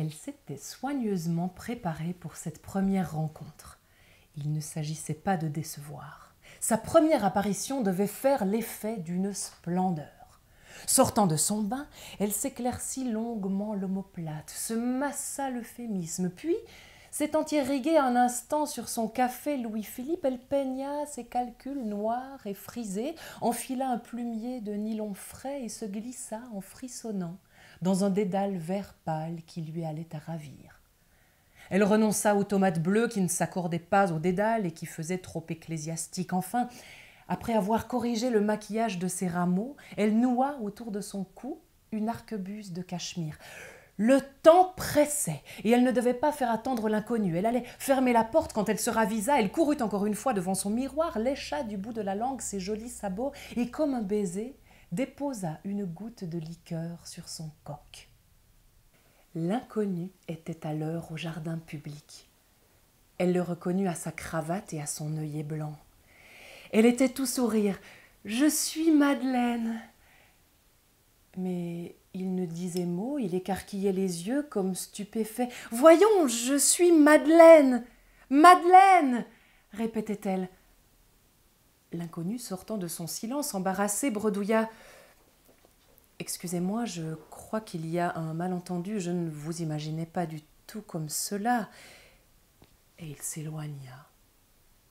Elle s'était soigneusement préparée pour cette première rencontre. Il ne s'agissait pas de décevoir. Sa première apparition devait faire l'effet d'une splendeur. Sortant de son bain, elle s'éclaircit longuement l'omoplate, se massa l'euphémisme, puis, s'étant irriguée un instant sur son café Louis-Philippe, elle peigna ses calculs noirs et frisés, enfila un plumier de nylon frais et se glissa en frissonnant dans un dédale vert pâle qui lui allait à ravir. Elle renonça aux tomates bleues qui ne s'accordaient pas au dédale et qui faisaient trop ecclésiastique. Enfin, après avoir corrigé le maquillage de ses rameaux, elle noua autour de son cou une arquebuse de cachemire. Le temps pressait et elle ne devait pas faire attendre l'inconnu. Elle allait fermer la porte quand elle se ravisa. Elle courut encore une fois devant son miroir, lécha du bout de la langue ses jolis sabots et, comme un baiser, déposa une goutte de liqueur sur son coq. L'inconnu était à l'heure au jardin public. Elle le reconnut à sa cravate et à son œillet blanc. Elle était tout sourire. « Je suis Madeleine !» Mais il ne disait mot, il écarquillait les yeux comme stupéfait. « Voyons, je suis Madeleine ! Madeleine !» répétait-elle. L'inconnu, sortant de son silence embarrassé, bredouilla « Excusez-moi, je crois qu'il y a un malentendu, je ne vous imaginais pas du tout comme cela. » Et il s'éloigna,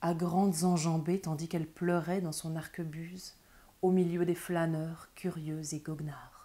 à grandes enjambées, tandis qu'elle pleurait dans son arquebuse, au milieu des flâneurs curieux et goguenards.